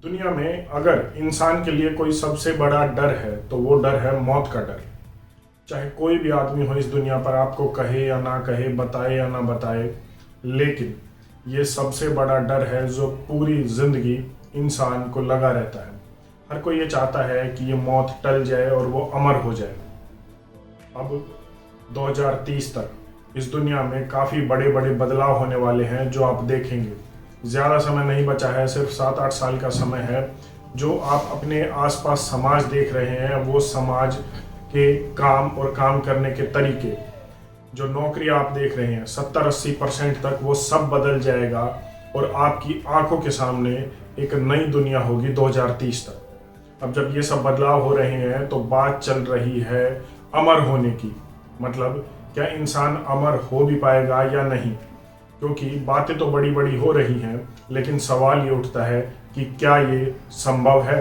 दुनिया में अगर इंसान के लिए कोई सबसे बड़ा डर है तो वो डर है मौत का डर। चाहे कोई भी आदमी हो इस दुनिया पर, आपको कहे या ना कहे, बताए या ना बताए, लेकिन ये सबसे बड़ा डर है जो पूरी जिंदगी इंसान को लगा रहता है। हर कोई ये चाहता है कि ये मौत टल जाए और वो अमर हो जाए। अब 2030 तक इस दुनिया में काफ़ी बड़े बड़े बदलाव होने वाले हैं जो आप देखेंगे। ज़्यादा समय नहीं बचा है, सिर्फ 7-8 साल का समय है। जो आप अपने आसपास समाज देख रहे हैं, वो समाज के काम और काम करने के तरीके, जो नौकरियां आप देख रहे हैं, 70-80% तक वो सब बदल जाएगा और आपकी आंखों के सामने एक नई दुनिया होगी 2030 तक। अब जब ये सब बदलाव हो रहे हैं तो बात चल रही है अमर होने की। मतलब क्या इंसान अमर हो भी पाएगा या नहीं, क्योंकि बातें तो बड़ी बड़ी हो रही हैं, लेकिन सवाल ये उठता है कि क्या ये संभव है।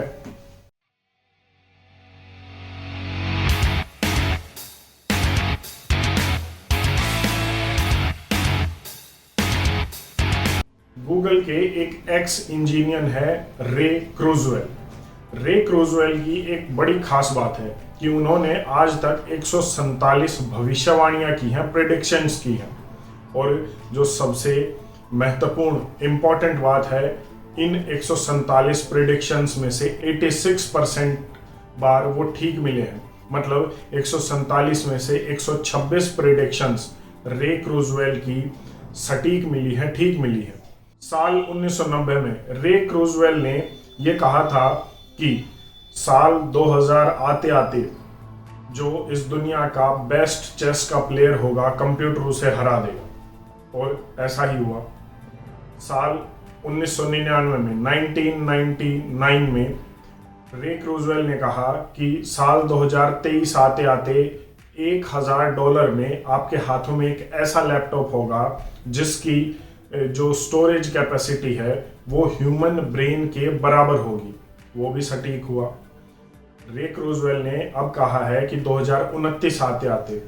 गूगल के एक एक्स इंजीनियर है रे क्रूजवेल। रे क्रूजवेल की एक बड़ी खास बात है कि उन्होंने आज तक 147 भविष्यवाणियां की हैं, प्रेडिक्शंस की हैं। और जो सबसे महत्वपूर्ण इम्पॉर्टेंट बात है, इन 147 प्रेडिक्शंस में से 86% बार वो ठीक मिले हैं। मतलब 147 में से 126 प्रेडिक्शंस रे क्रूजवेल की सटीक मिली है, ठीक मिली है। साल 1990 में रे क्रूजवेल ने ये कहा था कि साल 2000 आते आते जो इस दुनिया का बेस्ट चेस का प्लेयर होगा, कंप्यूटर उसे हरा देगा। और ऐसा ही हुआ। साल 1999 में 1999 में रे क्रूजवेल ने कहा कि साल 2023 आते आते $1000 में आपके हाथों में एक ऐसा लैपटॉप होगा जिसकी जो स्टोरेज कैपेसिटी है वो ह्यूमन ब्रेन के बराबर होगी। वो भी सटीक हुआ। रे क्रूजवेल ने अब कहा है कि 2029 आते आते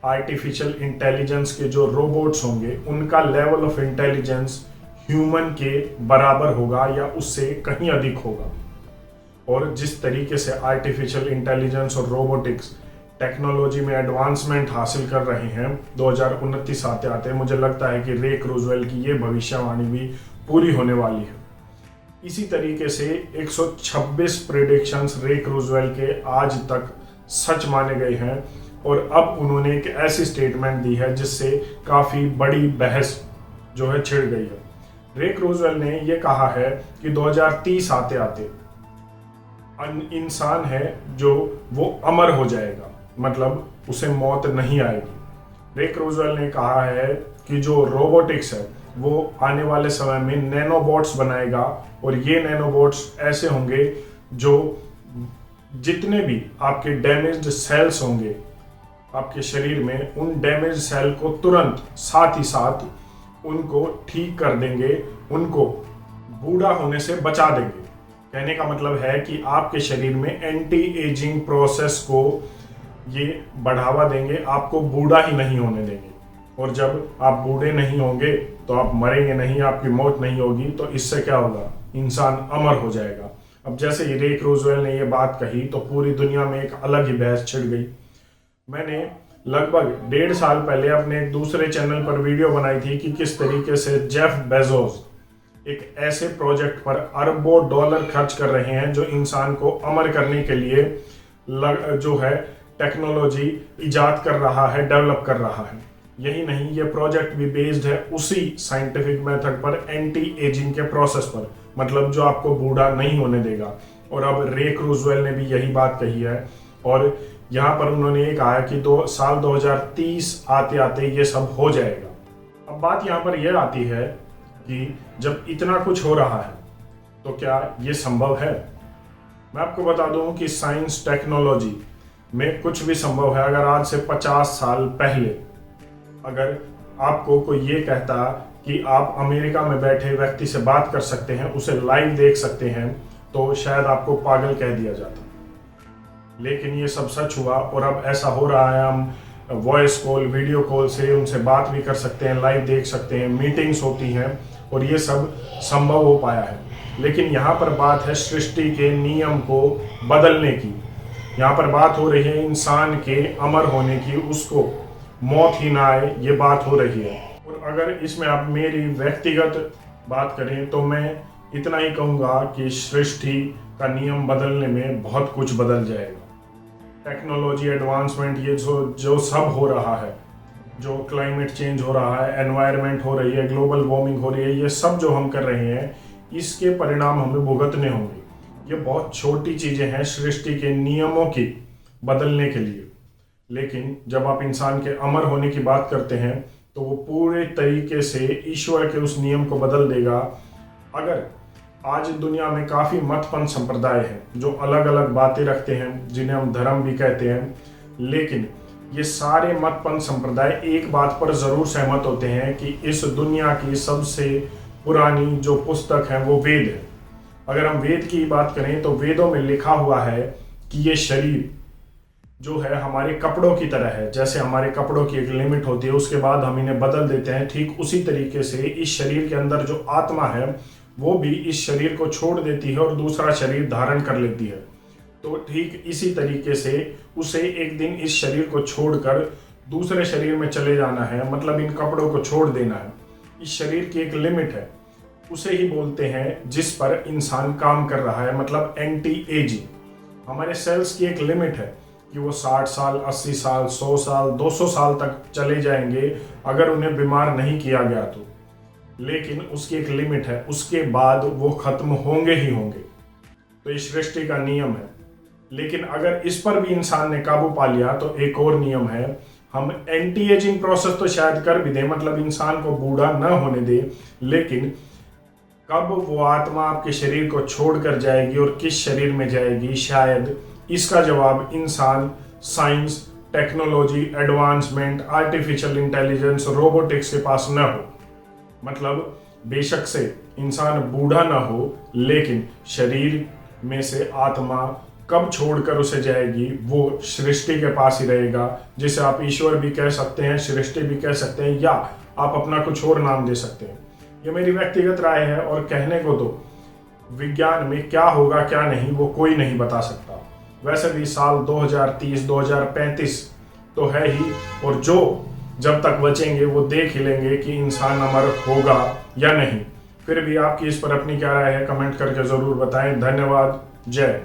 आर्टिफिशियल इंटेलिजेंस के जो रोबोट्स होंगे उनका लेवल ऑफ इंटेलिजेंस ह्यूमन के बराबर होगा या उससे कहीं अधिक होगा। और जिस तरीके से आर्टिफिशियल इंटेलिजेंस और रोबोटिक्स टेक्नोलॉजी में एडवांसमेंट हासिल कर रहे हैं 2029 आते आते, मुझे लगता है कि रे क्रूजवेल की ये भविष्यवाणी भी पूरी होने वाली है। इसी तरीके से 126 प्रेडिक्शंस रे क्रूजवेल के आज तक सच माने गए हैं। और अब उन्होंने एक ऐसी स्टेटमेंट दी है जिससे काफ़ी बड़ी बहस जो है छिड़ गई है। रे क्रूजवेल ने यह कहा है कि 2030 आते आते इंसान है जो वो अमर हो जाएगा, मतलब उसे मौत नहीं आएगी। रे क्रूजवेल ने कहा है कि जो रोबोटिक्स है वो आने वाले समय में नैनोबॉट्स बनाएगा और ये नैनोबॉट्स ऐसे होंगे जो जितने भी आपके डैमेज्ड सेल्स होंगे आपके शरीर में, उन डैमेज सेल को तुरंत साथ ही साथ उनको ठीक कर देंगे, उनको बूढ़ा होने से बचा देंगे। कहने का मतलब है कि आपके शरीर में एंटी एजिंग प्रोसेस को ये बढ़ावा देंगे, आपको बूढ़ा ही नहीं होने देंगे। और जब आप बूढ़े नहीं होंगे तो आप मरेंगे नहीं, आपकी मौत नहीं होगी। तो इससे क्या होगा, इंसान अमर हो जाएगा। अब जैसे ही रे क्रूजवेल ने ये बात कही तो पूरी दुनिया में एक अलग ही बहस छिड़ गई। मैंने लगभग 1.5 साल पहले अपने एक दूसरे चैनल पर वीडियो बनाई थी कि किस तरीके से जेफ बेजोस एक ऐसे प्रोजेक्ट पर अरबों डॉलर खर्च कर रहे हैं जो इंसान को अमर करने के लिए जो है टेक्नोलॉजी इजाद कर रहा है, डेवलप कर रहा है। यही नहीं, ये प्रोजेक्ट भी बेस्ड है उसी साइंटिफिक मेथड पर, एंटी एजिंग के प्रोसेस पर, मतलब जो आपको बूढ़ा नहीं होने देगा। और अब रे क्रूजवेल ने भी यही बात कही है और यहाँ पर उन्होंने ये कहा है कि साल 2030 आते आते ये सब हो जाएगा। अब बात यहाँ पर यह आती है कि जब इतना कुछ हो रहा है तो क्या ये संभव है। मैं आपको बता दूं कि साइंस टेक्नोलॉजी में कुछ भी संभव है। अगर आज से 50 साल पहले अगर आपको कोई ये कहता कि आप अमेरिका में बैठे व्यक्ति से बात कर सकते हैं, उसे लाइव देख सकते हैं, तो शायद आपको पागल कह दिया जाता। लेकिन ये सब सच हुआ और अब ऐसा हो रहा है। हम वॉइस कॉल, वीडियो कॉल से उनसे बात भी कर सकते हैं, लाइव देख सकते हैं, मीटिंग्स होती हैं और ये सब संभव हो पाया है। लेकिन यहाँ पर बात है सृष्टि के नियम को बदलने की। यहाँ पर बात हो रही है इंसान के अमर होने की, उसको मौत ही ना आए, ये बात हो रही है। और अगर इसमें आप मेरी व्यक्तिगत बात करें तो मैं इतना ही कहूँगा कि सृष्टि का नियम बदलने में बहुत कुछ बदल जाएगा। टेक्नोलॉजी एडवांसमेंट, ये जो सब हो रहा है, जो क्लाइमेट चेंज हो रहा है, एनवायरनमेंट हो रही है, ग्लोबल वार्मिंग हो रही है, ये सब जो हम कर रहे हैं इसके परिणाम हमें भुगतने होंगे। ये बहुत छोटी चीज़ें हैं सृष्टि के नियमों की बदलने के लिए, लेकिन जब आप इंसान के अमर होने की बात करते हैं तो वो पूरे तरीके से ईश्वर के उस नियम को बदल देगा। अगर आज दुनिया में काफ़ी मतपंथ संप्रदाय हैं जो अलग अलग बातें रखते हैं, जिन्हें हम धर्म भी कहते हैं, लेकिन ये सारे मतपंथ संप्रदाय एक बात पर ज़रूर सहमत होते हैं कि इस दुनिया की सबसे पुरानी जो पुस्तक है वो वेद है। अगर हम वेद की बात करें तो वेदों में लिखा हुआ है कि ये शरीर जो है हमारे कपड़ों की तरह है। जैसे हमारे कपड़ों की एक लिमिट होती है, उसके बाद हम इन्हें बदल देते हैं, ठीक उसी तरीके से इस शरीर के अंदर जो आत्मा है वो भी इस शरीर को छोड़ देती है और दूसरा शरीर धारण कर लेती है। तो ठीक इसी तरीके से उसे एक दिन इस शरीर को छोड़कर दूसरे शरीर में चले जाना है, मतलब इन कपड़ों को छोड़ देना है। इस शरीर की एक लिमिट है, उसे ही बोलते हैं जिस पर इंसान काम कर रहा है, मतलब एंटी एजिंग। हमारे सेल्स की एक लिमिट है कि वो 60 साल, 80 साल, 100 साल, 200 साल तक चले जाएंगे अगर उन्हें बीमार नहीं किया गया तो, लेकिन उसकी एक लिमिट है, उसके बाद वो खत्म होंगे ही होंगे। तो ये सृष्टि का नियम है। लेकिन अगर इस पर भी इंसान ने काबू पा लिया तो एक और नियम है, हम एंटी एजिंग प्रोसेस तो शायद कर भी दें, मतलब इंसान को बूढ़ा न होने दें, लेकिन कब वो आत्मा आपके शरीर को छोड़कर जाएगी और किस शरीर में जाएगी, शायद इसका जवाब इंसान, science, technology, advancement, artificial intelligence, robotics के पास न हो। मतलब बेशक से इंसान बूढ़ा ना हो, लेकिन शरीर में से आत्मा कब छोड़कर उसे जाएगी वो सृष्टि के पास ही रहेगा, जिसे आप ईश्वर भी कह सकते हैं, सृष्टि भी कह सकते हैं, या आप अपना कुछ और नाम दे सकते हैं। ये मेरी व्यक्तिगत राय है और कहने को तो विज्ञान में क्या होगा क्या नहीं वो कोई नहीं बता सकता। वैसे भी साल 2030 2035 तो है ही, और जो जब तक बचेंगे वो देख ही लेंगे कि इंसान अमर होगा या नहीं। फिर भी आपकी इस पर अपनी क्या राय है कमेंट करके ज़रूर बताएं। धन्यवाद। जय।